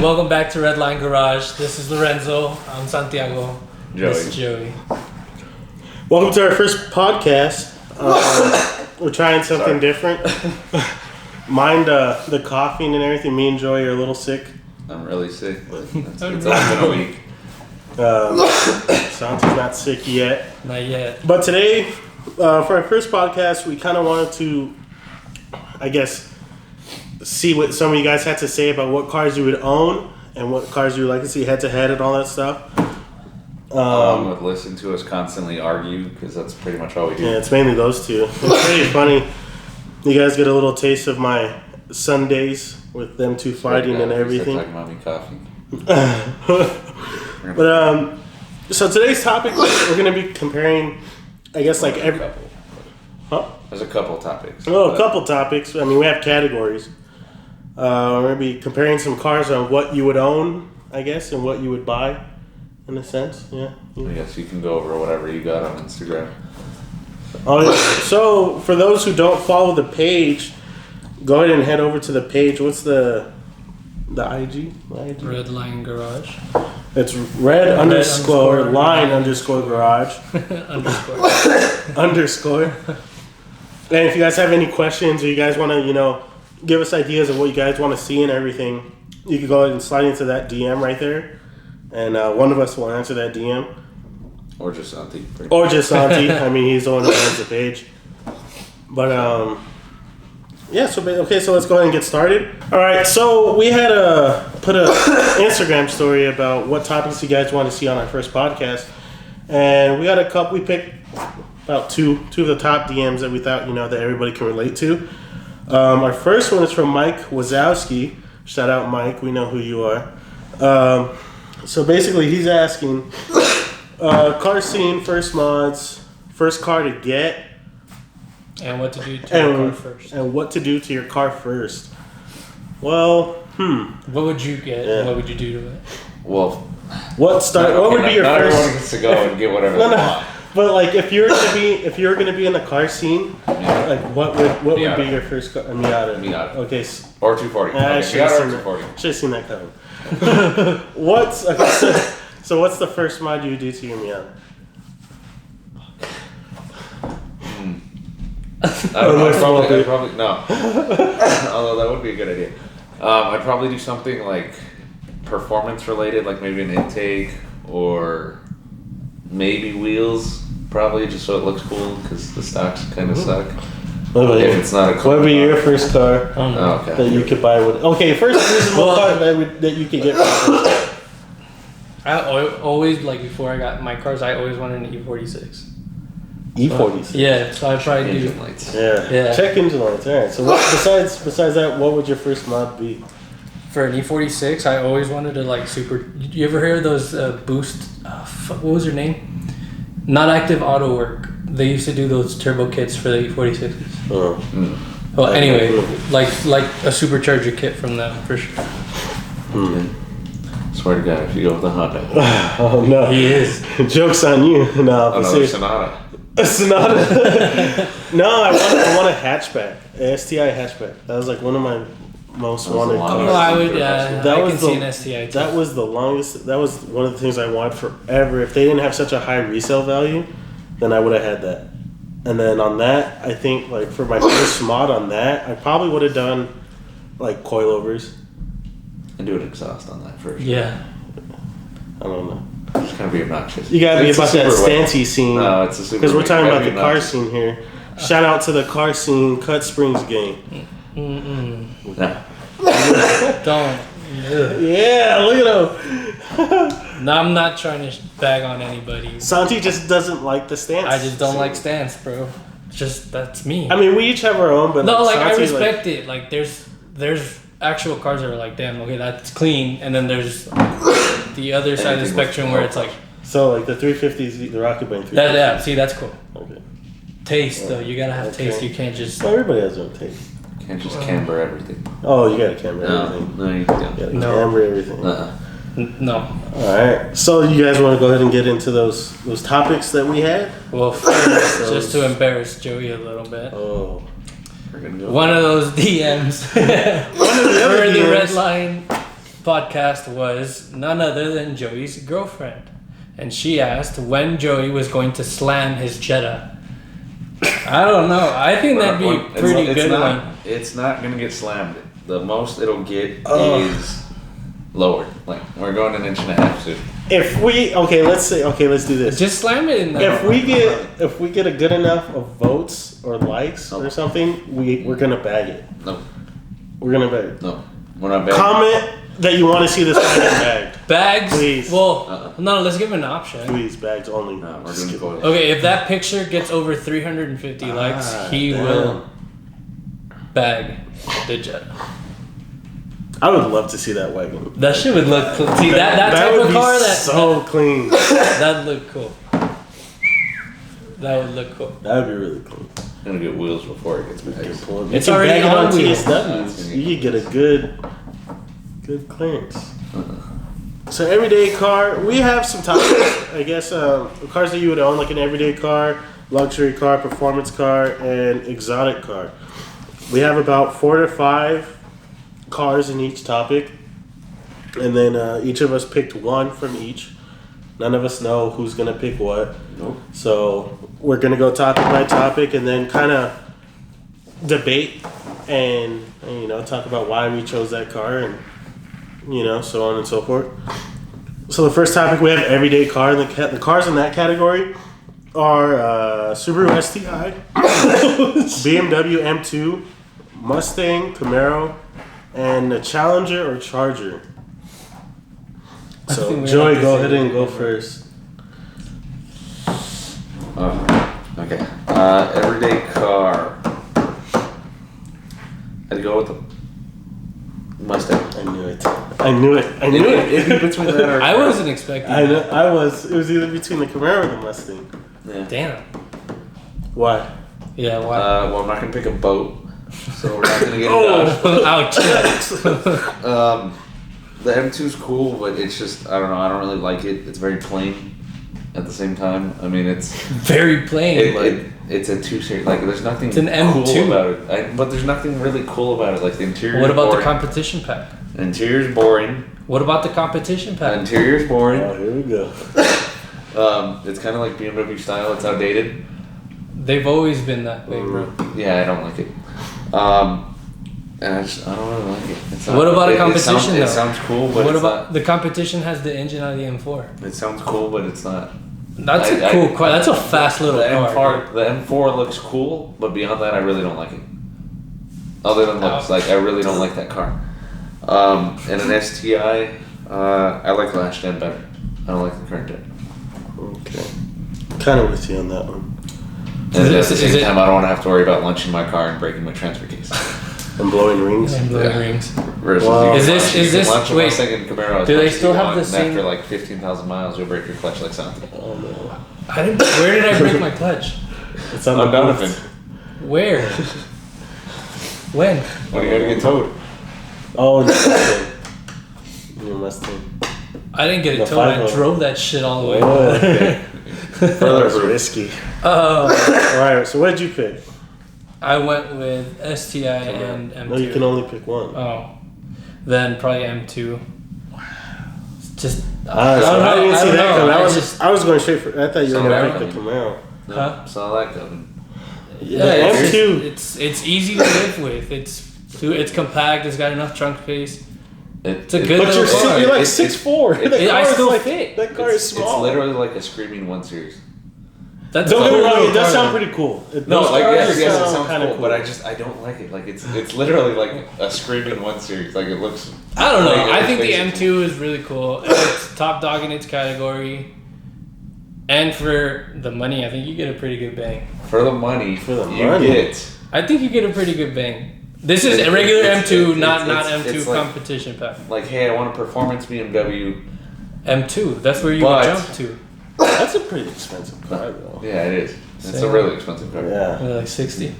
Welcome back to Redline Garage. This is Lorenzo. I'm Santiago. Joey. This is Joey. Welcome to our first podcast. We're trying something different. Mind the coughing and everything. Me and Joey are a little sick. I'm really sick, but it's only been a week. Santi's not sick yet. Not yet. But today, for our first podcast, we kind of wanted to, I guess, see what some of you guys had to say about what cars you would own and what cars you would like to see head-to-head and all that stuff. Along with listening to us constantly argue, because that's pretty much all we do. Yeah, it's mainly those two. It's pretty funny. You guys get a little taste of my Sundays with them two fighting and everything. Talking about me coughing. But so today's topic, we're going to be comparing, I guess, like every... couple. Huh? There's a couple topics. Oh, a couple topics. I mean, we have categories. We're going to be comparing some cars on what you would own, I guess, and what you would buy, in a sense. Yeah. I guess you can go over whatever you got on Instagram. Oh, yeah. So, for those who don't follow the page, go ahead and head over to the page. What's the IG? Redline Garage. It's red_line_garage. underscore. And if you guys have any questions or you guys want to, give us ideas of what you guys want to see and everything, you can go ahead and slide into that DM right there. And one of us will answer that DM. Or just Santi. Or just Santi. I mean, he's the one that owns the page. But, yeah, so let's go ahead and get started. All right, so we had put an Instagram story about what topics you guys want to see on our first podcast. And we got a couple, we picked about two of the top DMs that we thought, that everybody can relate to. Our first one is from Mike Wazowski. Shout out, Mike. We know who you are. So basically, he's asking, car scene, first mods, first car to get. And what to do to your car first. And what to do to your car first. Well, What would you get? Yeah. And what would you do to it? Well, what would be your not first? everyone gets to go and get whatever they want. But like, if you're gonna be in the car scene, like what would be your first car? A Miata. Miata. Okay. Or 240. I should have seen that coming. So what's the first mod you do to your Miata? I don't know. I'd probably no. Although that would be a good idea. I'd probably do something like performance related, like maybe an intake or maybe wheels. Probably just so it looks cool because the stocks kind of suck. If it's not a cool what would be car. your first car Okay. that you could buy with? Okay, first reasonable car that you could get. I always, before I got my cars, I always wanted an E46. E46. Yeah, so I tried to do. Engine lights. Yeah. Check engine lights. All right. So besides that, what would your first mod be? For an E46, I always wanted to You ever hear those Boost? What was her name? Not Active Auto Work. They used to do those turbo kits for the E46s. Oh. Well, anyway, like a supercharger kit from them for sure. Swear to God, if you go with a Honda. Oh no. He is. Joke's on you. No, Another Sonata. A Sonata. No, I want a hatchback. A STI hatchback. That was like one of my most wanted long cars. Oh, I would. I can see an STI too. That was the longest. That was one of the things I wanted forever. If they didn't have such a high resale value, then I would have had that. And then on that, I think for my first mod on that, I probably would have done coilovers. And do an exhaust on that first. Yeah. I don't know. It's gonna be obnoxious. You gotta be It's a about that super whip. stancy scene. No, it's a super because we're whip. talking You about gotta the be car obnoxious. scene here. Shout out to the car scene Cut Springs gang. No. Don't. Yeah, look at him. No, I'm not trying to bag on anybody. Santi just doesn't like the stance. I just don't like stance, bro. That's me. I mean, we each have our own, but No, I Santi, respect it. There's actual cars that are damn, okay, that's clean, and then there's the other side of the spectrum where it's So the 350s, the Rocket Band 350s. yeah, see, that's cool. Okay. Taste though, you gotta have taste. You can't just. Well, everybody has their own taste. Can't just camber everything. Oh, you gotta camber everything. No, you You don't. gotta No. camber everything. No. All right. So you guys want to go ahead and get into those topics that we had? Well, first, just to embarrass Joey a little bit. Oh. We're gonna go. One of those DMs. One of the other For the DMs. Redline podcast was none other than Joey's girlfriend. And she asked when Joey was going to slam his Jetta. I don't know. I think that'd be pretty good one. It's not going to get slammed. The most it'll get is lowered. Like, we're going an inch and a half soon. Let's do this. Just slam it in there. If we get a good enough of votes or likes or something, we're gonna bag it. No. We're gonna bag it. No. We're not bagging. Comment that you want to see this bagged. Bags? Please. Well, no, let's give him an option. Please, bags only. No, we're doing photos. Okay, if that picture gets over 350 likes, he will bag the Jetta. I would love to see that wagon. That shit would look cool. See, that type would of car, be so clean. That'd look cool. That would look cool. That would be really cool. It's going to get wheels before it gets bagged. It's already bag it on on wheels. TSWs. You could get a good clearance. So everyday car, we have some topics. I guess cars that you would own, like an everyday car, luxury car, performance car, and exotic car. We have about 4 to 5 cars in each topic, and then each of us picked one from each. None of us know who's gonna pick what. Nope. So we're gonna go topic by topic, and then kind of debate and talk about why we chose that car, and so on and so forth. So the first topic, we have everyday car, and the cars in that category are Subaru STI, BMW M2, Mustang, Camaro, and a Challenger or Charger. So Joey, go ahead and go first. Okay. Everyday car. I'd go with the Mustang. I knew it. It'd be between that or I wasn't expecting I that. know. It was either between the Camaro or the Mustang. Yeah. Damn. Why? Yeah, why? Well, I'm not gonna pick a boat, so we're not gonna get it Ouch. The M2's cool, but it's just, I don't know, I don't really like it. It's very plain at the same time. I mean, it's Very plain. it's a 2-series. Like, there's nothing It's an cool M2. about it. But there's nothing really cool about it. Like, the interior. What about boring. the competition pack? The interior's boring. What about the competition The pack? interior's boring. Oh, here we go. It's kind of like BMW style. It's outdated. They've always been that way, bro. Yeah, I don't like it. And I don't really like it. It's not, What about a competition, it though? sounds cool, but What it's about not. the competition has the engine out of the M4? It sounds cool, but it's not. That's a cool car. That's a fast little the car. M4, the M4 looks cool, but beyond that, I really don't like it. Other than looks, like I really don't like that car. And an STI, I like the last gen better. I don't like the current gen. Okay. Kind of with you on that one. And at the same time, I don't want to have to worry about lunching my car and breaking my transfer case. And blowing rings. And blowing rings. Versus Wow. you Is this lunch a wait? Mustang and Camaro as Do they much as still you have want, the and same? after like 15,000 miles, you'll break your clutch like something. Oh no. Where did I break my clutch? It's on the Donovan. Where? When? When you gotta get towed. Oh, no. Your Mustang. I didn't get it The towed. I 5-0. drove that shit all the way. Oh, okay. Further That's proof. risky. Oh. Alright, so what did you pick? I went with STI and M2. No, you can only pick one. Oh. Then probably M2. Just. I didn't see that coming. know. I was going straight for. I thought you were Camaro. going to pick the Camaro. No, Huh? saw that coming. Yeah, The M2. It's easy to live with. It's compact. It's got enough trunk space. It's a good But little car. you're like It's- 6'4". I still fit. That car is small. It's literally like a screaming 1 Series. That's Don't a get me cool wrong, little it does car, sound though. pretty cool. No, like yes, it sound sounds kinda cool, but I don't like it. Like it's literally like a screaming 1 Series. Like it looks. I don't know. like, I think the basically- M2 is really cool. It's top dog in its category. And for the money, I think you get a pretty good bang. For the money, money. get. I think you get a pretty good bang. This is a regular M2, not it's M2 like- competition pack. Like, hey, I want a performance BMW. M2, that's where you But- would jump to. That's a pretty expensive car, though. Yeah, it is. It's Same. a really expensive car. Yeah. Like 60.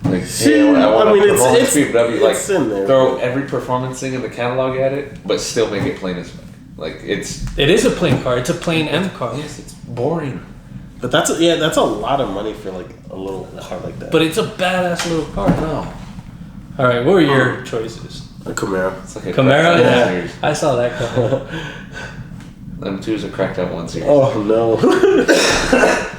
Like, hey, I want I mean, a performance it's- BMW. Like, it's in there. throw every performance thing in the catalog at it, but still make it plain as fuck. Like, it's. It is a plain car. It's a plain M car. Yes, it's boring. But that's a lot of money for like a little car like that. But it's a badass little car. No. All right, what were your choices? A Camaro. It's like a Camaro? cracked Yeah. series. I saw that coming. M2's a cracked out 1 series. Oh no.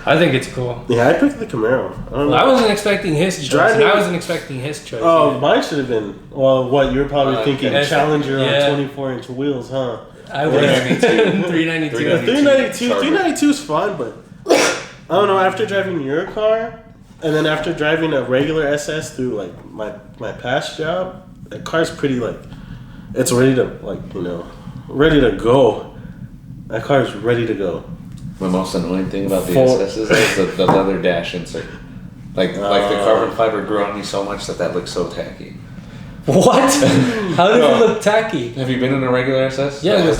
I think it's cool. Yeah, I picked the Camaro. I don't know. I wasn't expecting his choice, Driving- and I wasn't expecting his choice. Oh, either. mine should have been. Well, what you were probably thinking? okay. Challenger Yeah. on 24-inch wheels, huh? I would have 392. 392. The 392, Charger. 392 is fun, but I don't know. After driving your car, and then after driving a regular SS through like my past job, that car's pretty like it's ready to ready to go. That car's ready to go. The most annoying thing about the Full- SSs is the leather dash insert. Like the carbon fiber grew on me so much that looks so tacky. What? How does it look tacky? Have you been in a regular SS? Yeah, That with has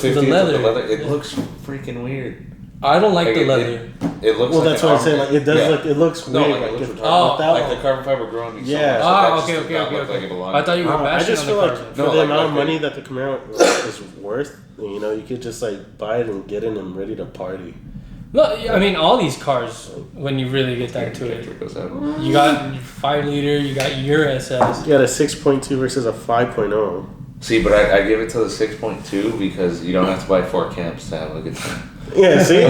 the 50s with leather. It looks freaking weird. I don't like Like, the leather. It looks Well, like that's an what I'm saying. armor- Like it does yeah. look. It looks No, weird. like it looks if- retarded. without- Like the carbon fiber grew on me Yeah. so much. Oh, that okay, just okay, did not okay, look like okay. it belonged. I thought you were I bashing just on feel the like carbon. for No, the like- amount of like money it- that the Camaro is worth, you could just like buy it and get in and ready to party. No, I mean all these cars. When you really get down to it, Goes out. you got your 5 liter, you got your SS. You got a 6.2 versus a 5.0. See, but I give it to the 6.2 because you don't have to buy 4 camps to have a good time. Yeah, see,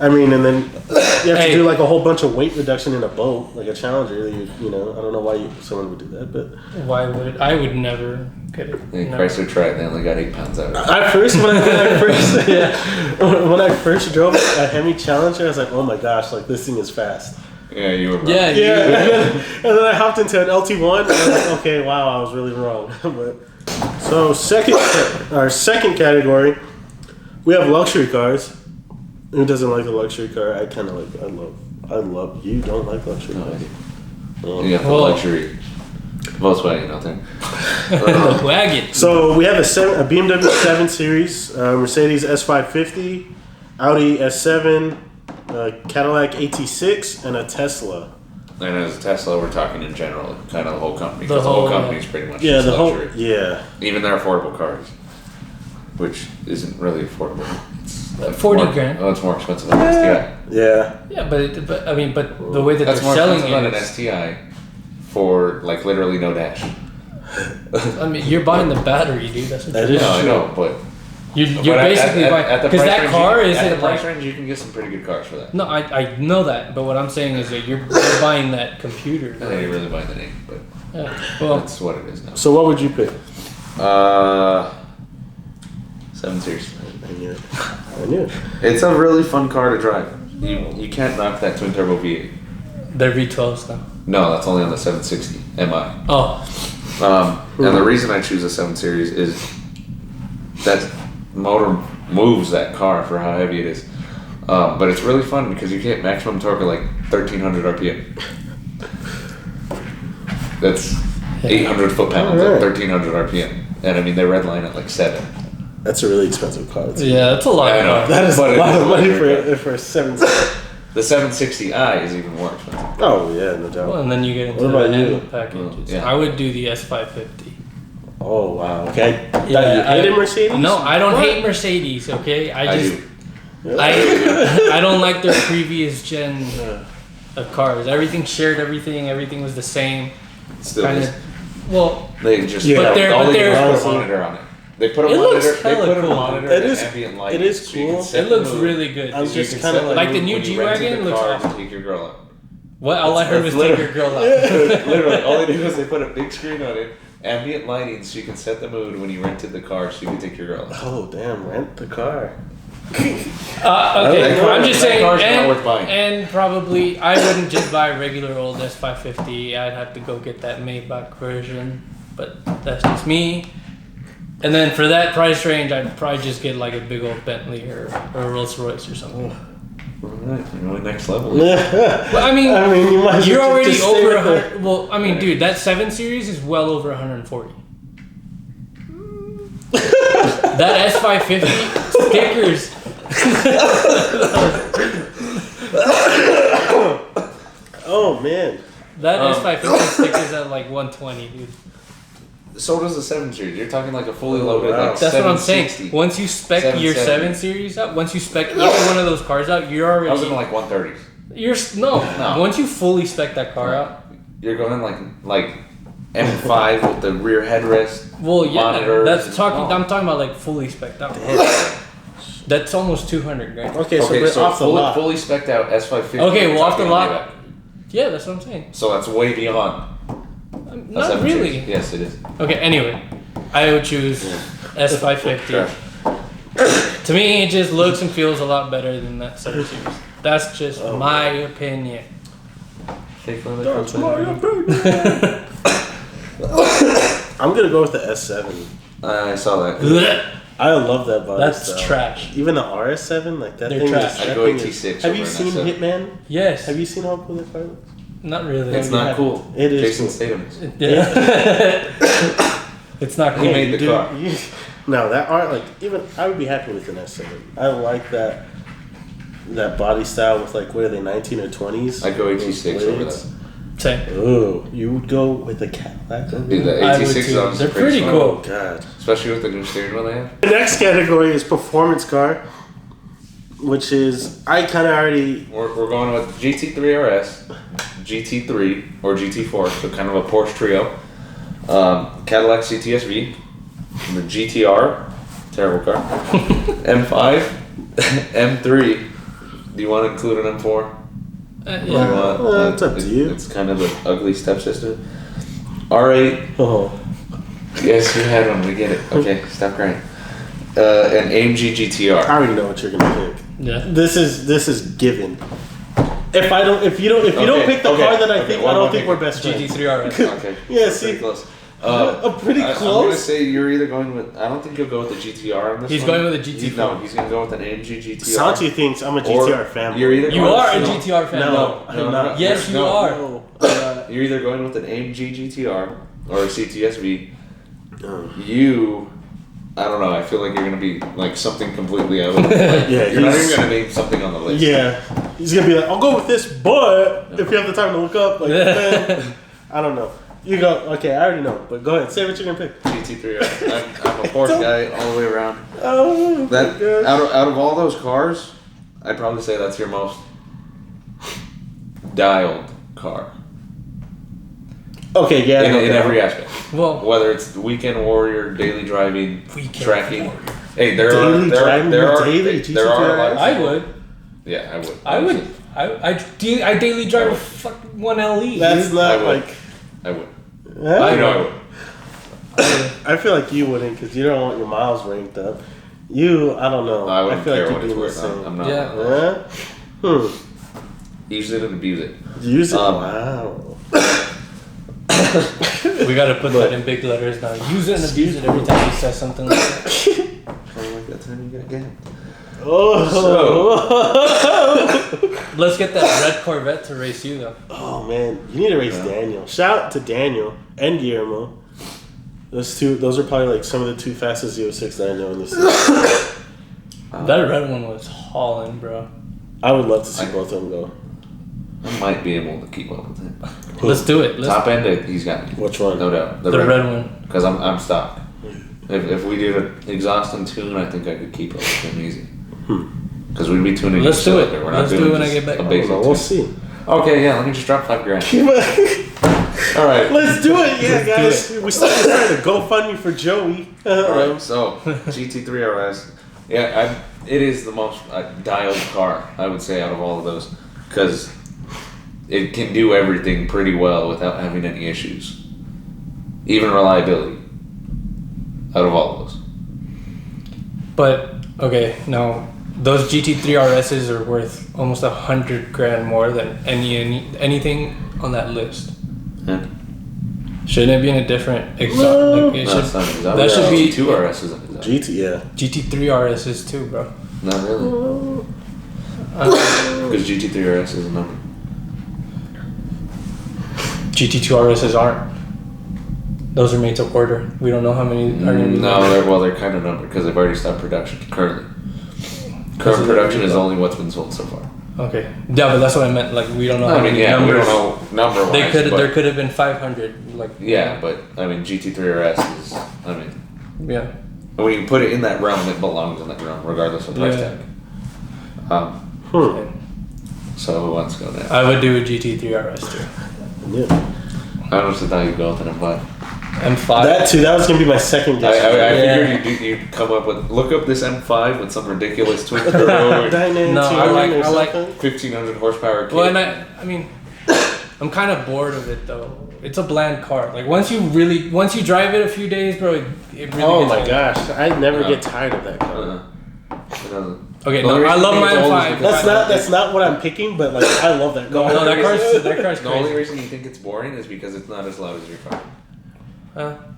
I mean, and then you have Hey. to do like a whole bunch of weight reduction in a boat, like a Challenger. I don't know why someone would do that, but Why would I would never get it? The No. Chrysler tried, they only got 8 pounds out of it. at first when I first drove a Hemi Challenger, I was like, oh my gosh, like this thing is fast. Yeah, you were wrong. Yeah, Yeah, and then I hopped into an LT1, and I was like, okay, wow, I was really wrong. But so our second category, we have luxury cars. Who doesn't like a luxury car? I kind of like. I love. You don't like luxury cars. You got the Well- luxury Volkswagen out there. the wagon. So we have a BMW 7 Series, Mercedes S550, Audi S7, Cadillac AT6, and a Tesla. And as a Tesla, we're talking in general, kind of the whole company. The Because the whole whole, company's pretty much Yeah, just the whole. luxury. Yeah. Even their affordable cars, which isn't really affordable. It's 40 more- grand. Oh, it's more expensive than an STI. Yeah. Yeah, but the way that That's they're more selling expensive than it an is, STI for like literally no dash. I mean, you're buying the battery, dude. That's what That you're is No, I true. know, but You're but basically buying at the because price that range car at the isn't price like. range you can get some pretty good cars for that. No, I know that, but what I'm saying is that you're buying that computer. I think you're really buying the name, but Yeah. Well, that's what it is now. So what would you pick? 7 Series. I knew it. I knew it. It's a really fun car to drive. You can't knock that twin turbo V8. they're V12s now. No, that's only on the 760 MI. Oh, And the reason I choose a 7 Series is that motor moves that car for how heavy it is. But it's really fun because you get maximum torque at like 1300 RPM. That's 800 foot-pounds at 1300 RPM. And I mean, they redline at like 7. That's a really expensive car. yeah, that's a lot. I know. That is But a it lot is of money electric. for a 7 Series. The 760i is even more expensive. Oh yeah, no doubt. Well, and then you get into What the about you? end packages. Yeah. I would do the S550. Oh wow. Okay. Yeah, you hated I- Mercedes? No, I don't What? hate Mercedes. Okay, I just do. I don't like their previous gen of cars. Everything shared everything. Everything was the same. Still Kind is. of. Well, They just Yeah. But they're- all but they did they're- was put a monitor on it. They put a It monitor. looks They hella put a cool. monitor It and is- ambient light. it is so you can cool. set it the looks mood. really good. I'm You just can kinda set like- Like the mood new when you rented G-Wagon the looks car awesome. to take your girl out. What all I heard was That's take your girl out. Literally, all they did was they put a big screen on it, ambient lighting, so you can set the mood when you rented the car, so you can take your girl out. Oh damn! Rent the car. Okay, That car- I'm just that saying, car's not worth buying. and probably I wouldn't just buy a regular old S550. I'd have to go get that Maybach version, but that's just me. And then for that price range, I'd probably just get like a big old Bentley or a Rolls Royce or something. Alright, you're going next level. But I mean, you might as you're well already just stay over with the- 100. Well, I mean, dude, that 7 Series is well over 140. That S550 stickers. Oh man. That S550 stickers at like 120, dude. So does the 7 Series. You're talking like a fully loaded, wow. like That's what I'm 760. saying. Once you spec your 770. 7 Series up, once you spec either one of those cars out, you're I was in already. like 130s. You're no. No. Once you fully spec that car out, You're going like M5 with the rear headrest. Well, yeah, monitors I'm talking about like fully spec'd out. That's almost 200 grand. Okay, so off the lot. Fully spec'd out S550. Okay, well off the lot. Yeah, that's what I'm saying. So that's way beyond. Not really. Yes, it is. Okay, anyway, I would choose S550. To me, it just looks and feels a lot better than that 7 Series. That's just my opinion. That's my opinion. I'm gonna go with the S7. I saw that. I love that body That's style. trash. Even the RS7, like that They're thing trash. is. I'd that go thing AT6 is- Have you over seen an S7. Hitman? Yes. Have you seen how cool that car looks? Not really. It's not cool. It is Jason cool. Statham is. Yeah. It's not cool. He made the Dude, car. No, that art, like, even I would be happy with an S7. I like that body style with, like, what are they, 19 or 20s? I'd go AT6 over that. Same. Oh, you would go with a Cadillac? Dude, the I would AT6 too. is They're pretty fun. cool. Oh, God. Especially with the new steering wheel they have. The next category is performance car, which is, I kind of already... We're going with GT3 RS, GT3 or GT4, so kind of a Porsche trio. Cadillac CTS-V, the GTR, terrible car. M5, M3. Do you want to include an M4? Yeah. It's up to you. It's kind of the ugly stepsister. R8. Oh. Yes, you had one. We get it. Okay, stop crying. An AMG I GTR. already know what you're gonna pick. Yeah. This is given. If you don't pick the car that I think, I don't think we're best friends. GT3 RS. Okay. Yeah, That's see? pretty close. Pretty I'm close. gonna say you're either going with. I don't think you'll go with the GTR on this He's one. going with a GT4. No, he's gonna go with an AMG GTR. Sanchi thinks I'm a GTR fan. You're either You going are a with- GTR fan. No, I'm not. Yes, you No. are. No. You're either going with an AMG GTR or a CTS-V. Oh. You, I don't know. I feel like you're gonna be like something completely out of the Yeah, You're not he's- even gonna name something on the list. Yeah, he's gonna be like, I'll go with this, but if you have the time to look up, like, man, I don't know. You go, okay, I already know, but go ahead, say what you're gonna pick. GT3. I'm a Porsche guy all the way around. Oh, That my gosh. out of all those cars, I'd probably say that's your most dialed car Okay, yeah. in every aspect. Well, Whether it's weekend warrior, daily driving, Weekend tracking. warrior. Hey, Daily driving there with are daily there are a lot of I would. Yeah, I would. I would. I daily drive a fucking 1LE. That's I not would. like. I would. Huh? You know I would. I feel like you wouldn't because you don't want your miles ranked up. You, I don't know. I wouldn't feel care like what you'd it's be the worth. same. I'm not. Yeah. Huh? Use it and abuse it. Use it. Um, Wow. We gotta put that in big letters now. Use it and abuse it every time he says something like that. Kind of like that time you got again. Oh. Let's get that red Corvette to race you though. Oh man, you need to race Yeah. Daniel. Shout out to Daniel and Guillermo. Those are probably like some of the two fastest Z06 that I know in this city. That red one was hauling, bro. I would love to see both of them go. I might be able to keep up with him. Let's do it. Top end, he's got me. Which one? No doubt. The red one. Because I'm stock. If we did an exhaust and tune, I think I could keep up with him easy. Because we'd be tuning. Let's each do it. cylinder. We're not Let's do doing it when I just get back. a I basic don't know, we'll tune. see. Okay, yeah. Let me just drop $5,000. All right. Let's do it, yeah, Let's guys. We started a GoFundMe for Joey. All right. So GT3 RS. Yeah, it is the most dialed car, I would say, out of all of those, because it can do everything pretty well without having any issues, even reliability. Out of all of those. But okay, no, those GT3 RSs are worth almost $100,000 more than anything on that list. Yeah. Shouldn't it be in a different exhaust? No. Like it No, should, it's not exotic. that should be GT2 RS is an exotic. GT, yeah. GT3 RSs too, bro. Not really. Because GT3 RS is a number. GT2 RSs aren't. Those are made to order. We don't know how many are going to be. No, they're kind of numbered because they've already stopped production currently. Current production is only what's been sold so far. Okay. Yeah, but that's what I meant. Like we don't know how I mean, many yeah, we numbers. don't know number wise. There could have been 500. Like Yeah, but I mean, GT3 RS is. I mean, yeah. when you put it in that realm, it belongs in that realm, regardless of price Yeah. tag. So who wants to go next? I would do a GT3 RS too. Yeah. How much did that you go with an M5? M5. That too. That was gonna be my second guess. I figured you'd come up with look up this M5 with some ridiculous twin turbo. No, I like 1500 horsepower. Kit. Well, and I mean, I'm kind of bored of it though. It's a bland car. Like once you drive it a few days, bro, it really. Oh my gosh, I never get tired of that car. Okay, no, I love my M5. That's not what I'm picking, but like I love that car. No, that car's crazy. The only reason you think it's boring is because it's not as loud as your car.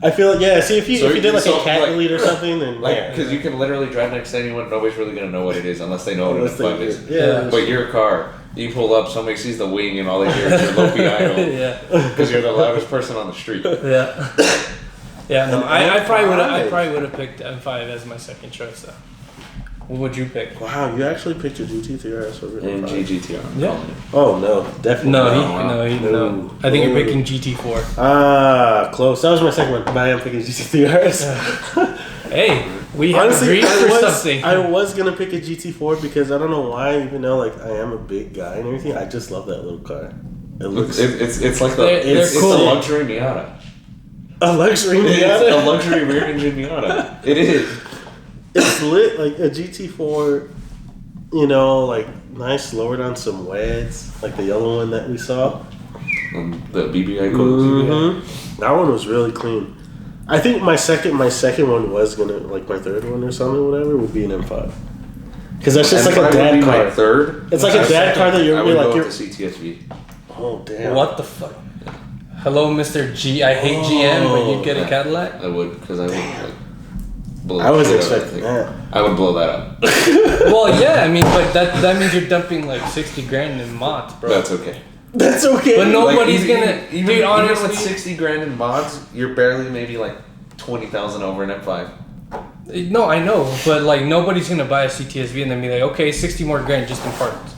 I feel like see if you did like a cat elite or something, then because you can literally drive next to anyone, nobody's really gonna know what it is unless they know what an M5 is. Yeah. But your car, you pull up, somebody sees the wing, and all they hear is your low idol. Yeah. Because you're the loudest person on the street. Yeah. Yeah. No, I probably would have picked M5 as my second choice though. What would you pick? Wow, you actually picked your GT3 RS over AMG GTR. Yeah. Oh no, definitely. No. I think you're picking GT4. Ah, close. That was my second one, but I am picking GT3 RS. Hey, we have agreed for something. I was gonna pick a GT4 because I don't know why, even though like I am a big guy and everything, I just love that little car. It looks. It's like it's cool. A luxury Miata. A luxury Miata. It's a luxury rear engine Miata. It is. It's lit like a GT4, like nice, lowered on some weds, like the yellow one that we saw. The BBI codes. Mm-hmm. That one was really clean. I think my second one was gonna like my third one or something, whatever, would be an M5. Because that's just like a dad car. My third. It's like a dad car that you're like you're. The CTSV. Oh damn! What the fuck? Hello, Mr. G. I hate GM, but you'd get a Cadillac. I would, because I would. I was expecting that. I would blow that up. Well, yeah, I mean, but that means you're dumping like 60 grand in mods, bro. That's okay. That's okay. But nobody's gonna. Even honestly, with 60 grand in mods, you're barely maybe like 20,000 over an M5. No, I know, but like nobody's gonna buy a CTSV and then be like, okay, 60 more grand just in parts.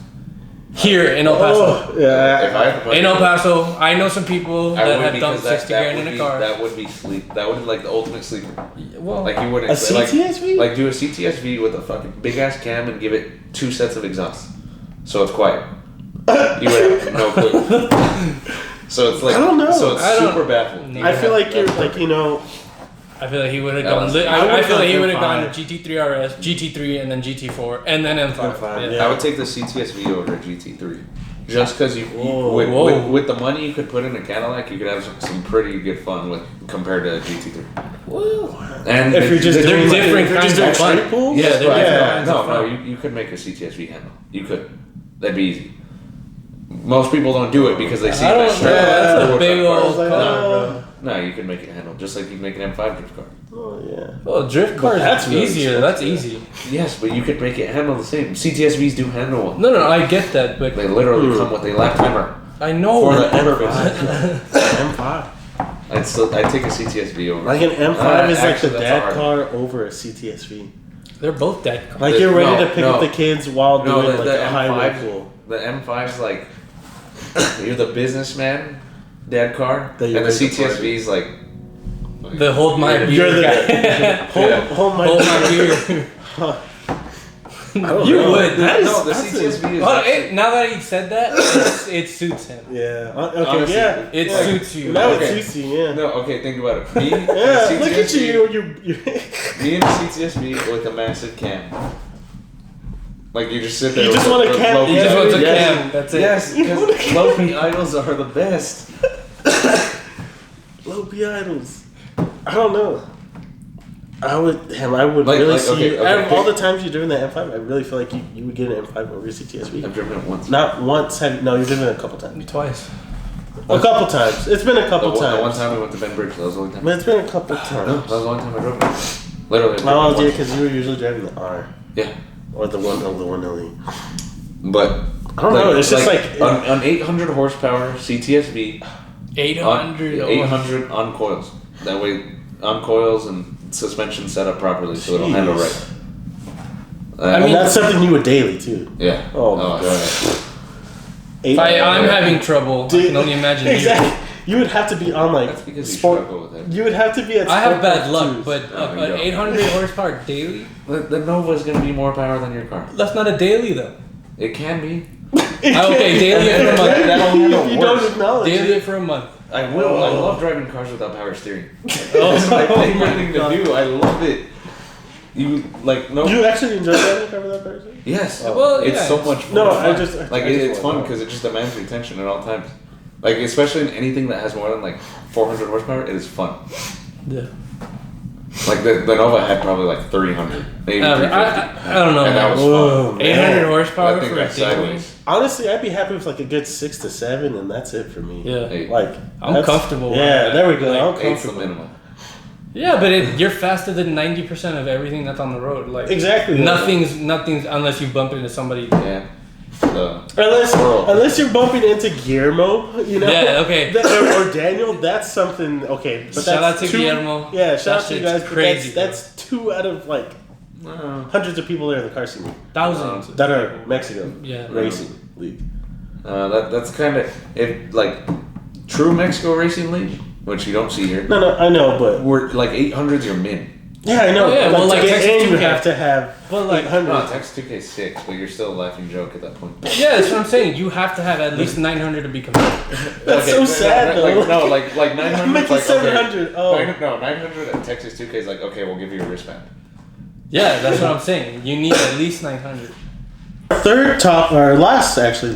Here in El Paso. Oh, yeah. If I had to put in El Paso, I know some people that have dumped 60 grand in a car. That would be sleep. That would be like the ultimate sleeper. Well, like you wouldn't a CTSV? like do a CTSV with a fucking big ass cam and give it 2 sets of exhaust, so it's quiet. You would have no clue. So it's like I don't know. So it's super baffled. I feel like you're like I feel like he would have gone. I feel like he would have gone GT3 RS, GT3, and then GT4, and then M5. I would take the CTSV over a GT3, just because with the money you could put in a Cadillac, you could have some pretty good fun with compared to a GT3. Whoa. And if you're just doing different kinds of fun pools, no, you could make a CTSV handle. You could. That'd be easy. Most people don't do it because they see it as straight. That's a big old car, bro. No, you can make it handle just like you can make an M5 drift car. Oh yeah. Well, drift cars that's really easier. That's easy. Yes, but you could make it handle the same. CTSVs do handle one. No, I get that, but they literally come with a lap timer. I know. For the interface. M5. I'd take a CTSV over. Like an M5 is like the dad car over a CTSV. They're both dad cars. Like you're ready to pick up the kids while doing like the a highway pool. The M5's like you're the businessman dad car, and the CTSV's like the hold my beer guy. hold my beer. You would. The CTSV is. Well, now that he said that, it suits him. Yeah. Okay. Honestly, yeah. It suits you. Now it suits you. Yeah. No. Okay. Think about it. Me. Yeah. Look at you. Me and the CTSV with a massive cam. Like you just sit there. You just want a cam. You just want a cam. That's it. Yes, because low P idols are the best. Low P idols. I don't know. I would really see you. Out of all the times you're doing the M5, I really feel like you would get an M5 over your CTSV. I've driven it once. Not once. No, you've driven it a couple times. Twice. A couple times. It's been a couple times. The one time we went to Ben Bridge, that was the only time. But it's been a couple times. No, that was the only time I drove it. Literally. Oh, yeah, because you were usually driving the R. Yeah. Or the 1LE. But I don't know. It's just like an 800 horsepower CTSV. 800 on coils. That way, on coils and suspension set up properly so it'll handle right. I mean, that's something you would daily too. Yeah. Oh my god. I'm having trouble. I can only imagine. Exactly. You would have to be on like that's because sport. You struggle with it. You would have to be at. I have bad luck, but an 800 horsepower daily. The Nova is going to be more power than your car. That's not a daily though. It can be. Okay, daily it for a month. If you don't acknowledge Daily it. it for a month. I will. I love driving cars without power steering. Oh, It's my favorite thing to do. I love it. You like no? You actually enjoy driving a car without power steering? Yes. Well, it's yeah, so much fun. No, it's fun because it just demands your attention at all times. Like especially in anything that has more than like 400 horsepower, it is fun. Yeah. Like the Nova had probably like 300, maybe 350. I don't know. And that was Whoa, fun. 800 horsepower I think for a that's daily. sideways. Honestly, I'd be happy with like a good 6 to 7, and that's it for me. Yeah. Hey, Like I'm comfortable. Yeah, with there we that. go. Like, I'm 8's the comfortable. minimum. Yeah, but you're faster than 90% of everything that's on the road. Like Exactly. Nothing's unless you bump into somebody. Yeah. Unless you're bumping into Guillermo, you know. Yeah, okay. Or Daniel, that's something. Okay, but Shout out that's to two, Guillermo. Yeah, shout That out to you shit's guys. But crazy, that's 2 out of like hundreds of people there in the car scene Thousands. that are Mexico Yeah. racing league. That's kind of if like true Mexico racing league, which you don't see here. No, I know, but We're like 800s. You're min. yeah, I know. Oh, yeah, well, like to get Texas in, you 2K. have to have But, like, 800. No, Text 2K 6, but you're still a laughing joke at that point. Yeah, that's what I'm saying. You have to have at least 900 to be competitive. That's so sad, though. Like 900. I'm making like, 700. Oh. 900 at Texas 2K is like okay, we'll give you a wristband. Yeah, that's what I'm saying. You need at least 900.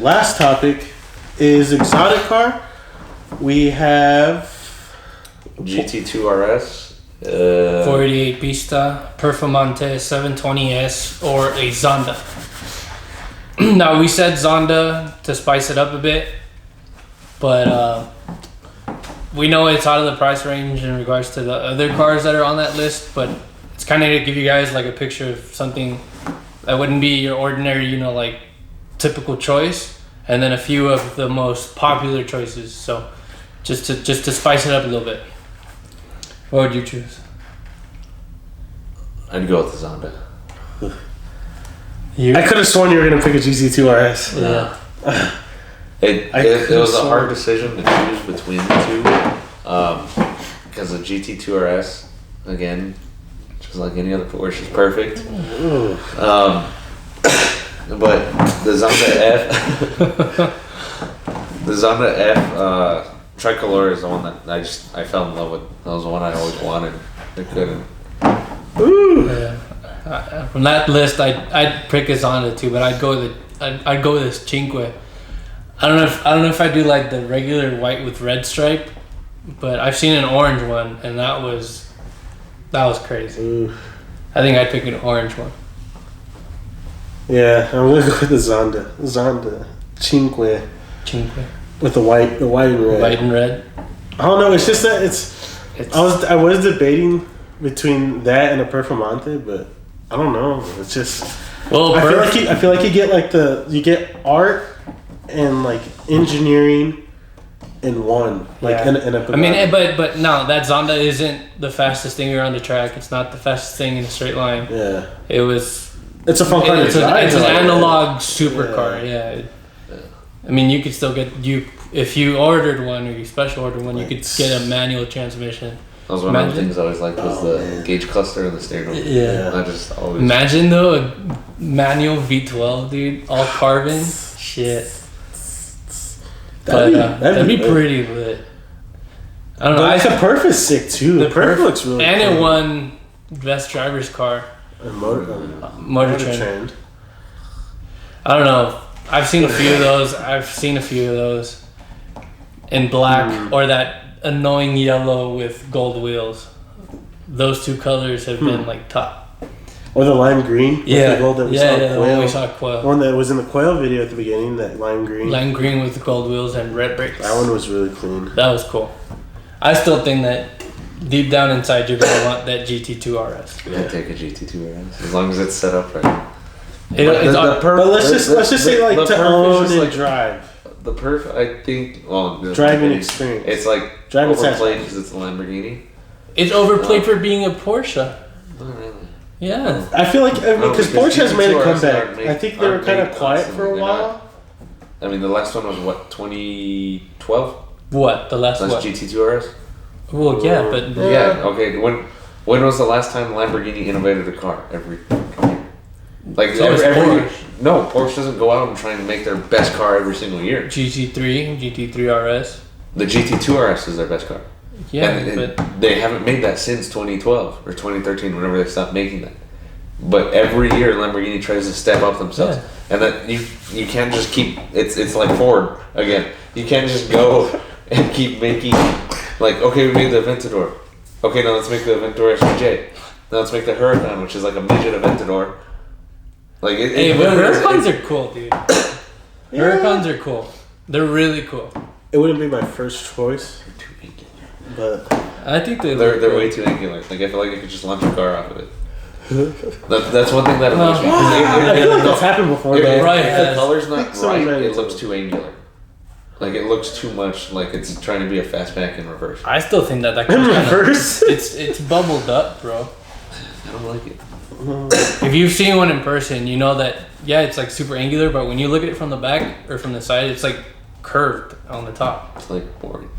Last topic is exotic car. We have GT2 RS. 488 Pista, Performante 720S, or a Zonda. Now, we said Zonda to spice it up a bit, but we know it's out of the price range in regards to the other cars that are on that list, but it's kind of to give you guys like a picture of something that wouldn't be your ordinary, like typical choice, and then a few of the most popular choices. So just to spice it up a little bit. What would you choose? I'd go with the Zonda. I could have sworn you were going to pick a GT2 RS. Yeah. It was a hard decision to choose between the two, because the GT2 RS, again, just like any other Porsche, is perfect. But the Zonda F, the Zonda F tricolor is the one that I fell in love with. That was the one I always wanted. I couldn't. Yeah. From that list, I'd pick a Zonda too, but I'd go with this Cinque. I don't know if I do like the regular white with red stripe, but I've seen an orange one, and that was crazy. Ooh. I think I'd pick an orange one. Yeah, I'm going to go with the Zonda Cinque with the white and red. White and red. I don't know. It's just that I was debating between that and a Performante, but I don't know. It's just Well, I feel like you get art and like engineering in one, like Yeah. in a I mean, but no, that Zonda isn't the fastest thing around the track. It's not the fastest thing in a straight line. yeah, It's a fun car. It's an like, analog supercar. Yeah. I mean, you could still get if you ordered one or you special ordered one, you could get a manual transmission. That was one of the things I always liked was the gauge cluster and the steering wheel. Yeah. I just always. Imagine though a manual V12, dude, all carbon. Shit. That'd be pretty lit. I don't know. But the Perf is sick too. The Perf looks really and cool. it won best driver's car. Motor Trend. I don't know. I've seen a few of those in black or that annoying yellow with gold wheels. Those two colors have been like top. Or the lime green. With the gold that we saw the one we saw Quail. The one that was in the Quail video at the beginning, that lime green. Lime green with the gold wheels and red brakes. That one was really clean. That was cool. I still think that deep down inside you're gonna want that GT2 RS. I'd take a GT2 RS as long as it's set up right. But let's just say like to own and drive. The Perf, I think, Driving experience. It's like Driving overplayed because it's a Lamborghini. It's overplayed for being a Porsche. Not really. Yeah. I feel like because Porsche has made a GT2 RS comeback. aren't I think they were made kind of quiet for a constantly, while. I mean, the last one was what, 2012? What? The last That's what? GT2 RS? Well, yeah, but Yeah. Okay. When was the last time Lamborghini innovated a car? Every year. Like So no, Porsche doesn't go out and trying to make their best car every single year. GT3 RS. The GT2 RS is their best car. Yeah, and they haven't made that since 2012 or 2013, whenever they stopped making that. But every year Lamborghini tries to step up themselves, and that you can't just keep. It's like Ford again. You can't just go and keep making like, okay, we made the Aventador. Okay, now let's make the Aventador SVJ. Now let's make the Huracan, which is like a midget Aventador. Like Huracans are cool, dude. Huracans are cool. They're really cool. It wouldn't be my first choice, but I think they're way too angular. Like I feel like I could just launch a car off of it. That's one thing that annoys me. I feel like that's happened before. If Right. the color's not right, it looks too angular. Like it looks too much like it's trying to be a fastback in reverse. I still think that in reverse. It's bubbled up, bro. I don't like it. If you've seen one in person, you know that it's like super angular, but when you look at it from the back or from the side, it's like curved on the top. It's like boring.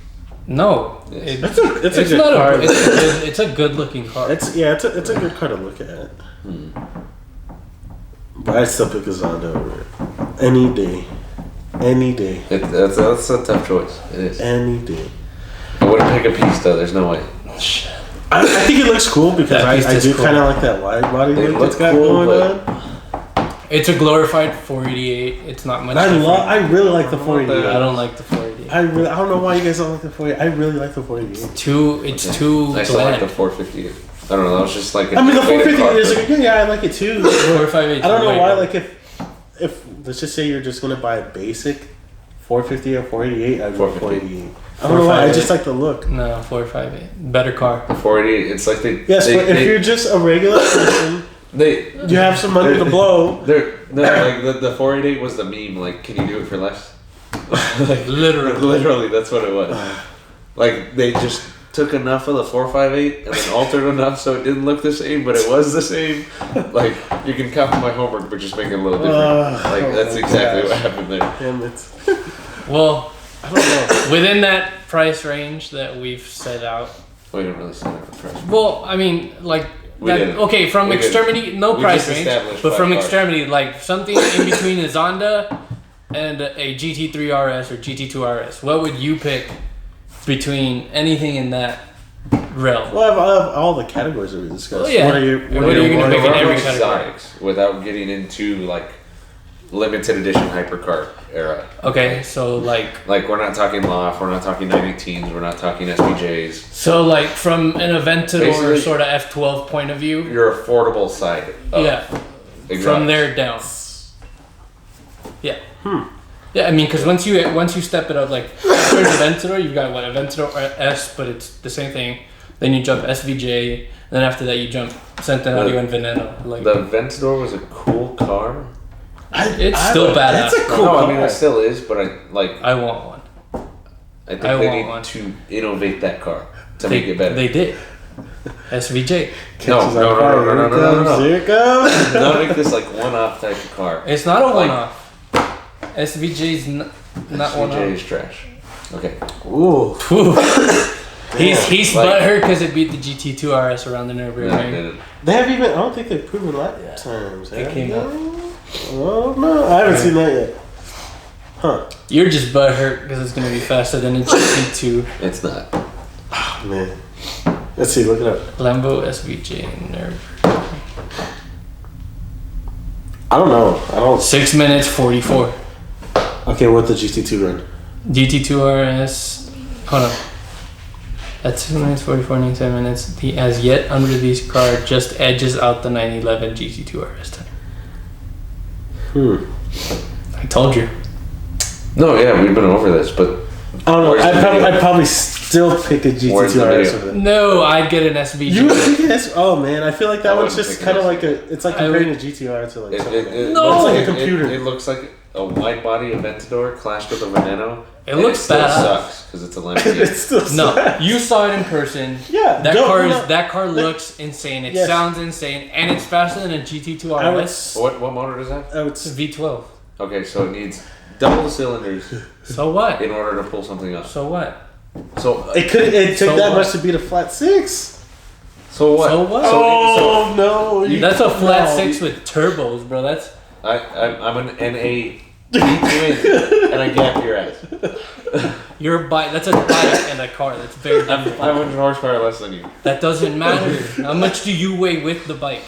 No, It's a good not car. it's a good looking car. It's a good car to look at. But I still pick a Zonda over it any day. Any day. That's a tough choice. It is. Any day. I wouldn't pick a Pista. There's no way. I think it looks cool because I do cool. kind of like that wide body They look look it's got cool, going on. It's a glorified 488. It's not much. I really like the 488. I don't like the 488. I don't know why you guys don't like the 488. I really like the 488. It's too I still like bland. the 458. I don't know. That was just like. I mean, the 458 is like, yeah, I like it too. 458. I don't know why. Like if let's just say you're just gonna buy a basic 450 or 488, I'd go 488. I don't know why. I just like the look. No, 458. Better car. The 488. It's like they. Yes, but if you're just a regular person, you have some money to blow. Like the 488 was the meme. Like, can you do it for less? Like literally, that's what it was. Like they just took enough of the 458 and then altered enough so it didn't look the same, but it was the same. Like you can copy my homework, but just make it a little different. That's exactly what happened there. Damn it. Well, I don't know. Within that price range that we've set out. We didn't really set up a price. Well, I mean, like. We from We extremity, did. no We price just range, established but from five cars. extremity, like something in between a Zonda and a GT3 RS or GT2 RS. What would you pick between anything in that realm? Well, I have all the categories that we discussed. Well, yeah. What are you gonna pick in every category? Exotics without getting into like limited edition hypercar era. Okay, so like we're not talking Loft, we're not talking 918s, we're not talking SVJs. So like from an Aventador Basically, sort of F12 point of view. Your affordable side. Yeah. Exotics. From there down. Yeah. Yeah, I mean, because once you step it up, like there's Aventador, you've got what Aventador S, but it's the same thing. Then you jump SVJ, and then after that you jump Centenario and Veneno. Like the Aventador was a cool car. It's still badass. It's a cool No, car. I mean it still is, but I want one. I think I they want need one. to innovate that car to make it better. They did. SVJ. No. Here it comes. Not make this like one-off type of car. It's not a one-off. SVJ's not one-off. SVJ is trash. Okay. Ooh. He's butthurt because it beat the GT2 RS around the Nürburgring. They have even. I don't think they've proven lap times. It came out. Oh no, I haven't seen that yet. Huh? You're just butthurt because it's gonna be faster than a GT2. It's not. Oh, man. Let's see. Look it up. Lambo SVJ Nürburgring. I don't know. 6 minutes 44. Okay, what the GT2 run? GT2 RS. Hold on. At 6 minutes 44 and 7 minutes, the as yet unreleased car just edges out the 911 GT2 RS time. I told you. No, yeah, we've been over this, but I don't know. Where's the video? I'd probably still pick a Where's the GT2 RS video? over that. No, I'd get an SVJ. You would think it's, oh man, I feel like that I one's wouldn't just pick kind of an like it's like comparing a GTR to like something. No! It's like a computer. It looks like a wide body Aventador clashed with a Veneno. It looks still badass. sucks because it's a Lamborghini. It's still No, sad. you saw it in person. Yeah, That car looks insane. It Yes. sounds insane, and it's faster than a GT2 I would, RS. What motor does that? I would, It's a V12. Okay, so it needs double the cylinders So what? in order to pull something up. So what? So it took So that what? much to beat a flat six. So what? So what? Oh no! That's a flat six with turbos, bro. That's. I'm an NA twin, and I gap your ass. Your bike. That's a bike and a car. That's very I'm different. 500 horsepower less than you. That doesn't matter. How much do you weigh with the bike?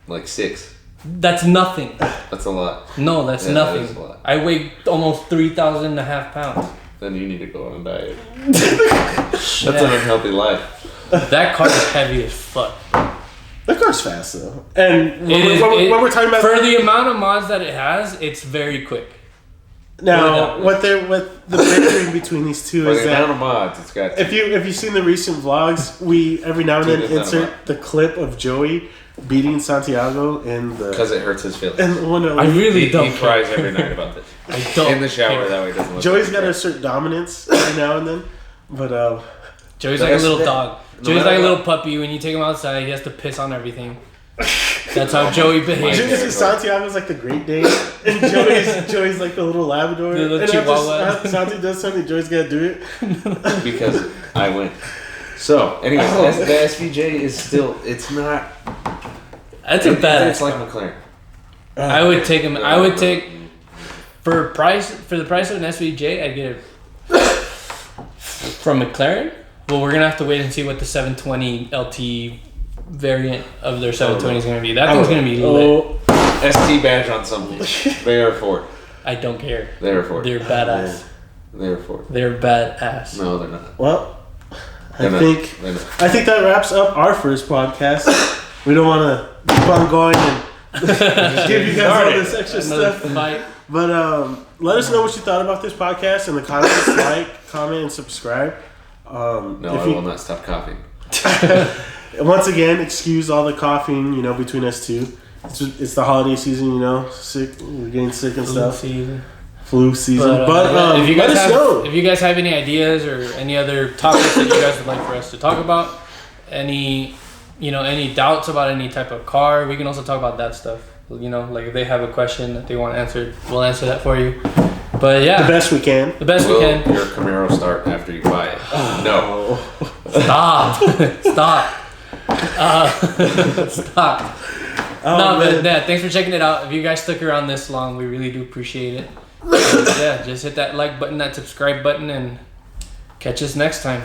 Like 6. That's nothing. That's a lot. No, that's Yeah, nothing. that is a lot. I weigh almost 3,500 pounds. Then you need to go on a diet. That's an unhealthy life. That car is heavy as fuck. That car's fast though, and It when we're talking about for the amount of mods that it has, it's very quick. now, what the bickering between these two For is the that amount of mods, it's got. if you've seen the recent vlogs, we every now and then Dude, it's not a insert the clip of Joey beating Santiago in the Because it hurts his feelings. and one of I really He don't. cries every night about this. I don't. In the shower, care. that way it doesn't look Joey's like got to he assert dominance every now and then, but Joey's like a little That's- dog. no Joey's matter like a what. little puppy. When you take him outside, he has to piss on everything. That's how Joey behaves. Santiago's like the Great Dane, and Joey's like the little Labrador. The little and Chihuahua. after Santi does something, Joey's got to do it. Because I win. So, anyways, the SVJ is still. It's not. That's a badass. It's like McLaren. I would take him. I would take for the price of an SVJ. I'd get it from McLaren. Well, we're gonna have to wait and see what the 720 LT variant of their 720 is gonna be. That thing's gonna be lit. ST badge on something. They are Ford. I don't care. They are Ford. They're badass. They are Ford. They're badass. No, they're not. Well, They're not. I think that wraps up our first podcast. We don't want to keep on going and give you guys all this extra stuff. Fight. But let us know what you thought about this podcast in the comments. Like, comment, and subscribe. No, I will not stop coughing. Once again, excuse all the coughing, between us two. It's the holiday season, sick. We're getting sick and stuff. Flu season. But if you let guys us know. if you guys have any ideas or any other topics that you guys would like for us to talk about, any doubts about any type of car, we can also talk about that stuff. Like if they have a question that they want answered, we'll answer that for you. But yeah, The best we can. the best Will we can. your Camaro start after you buy it? No. Stop. Stop. Stop. No, but yeah, thanks for checking it out. If you guys stuck around this long, we really do appreciate it. Yeah, just hit that like button, that subscribe button, and catch us next time.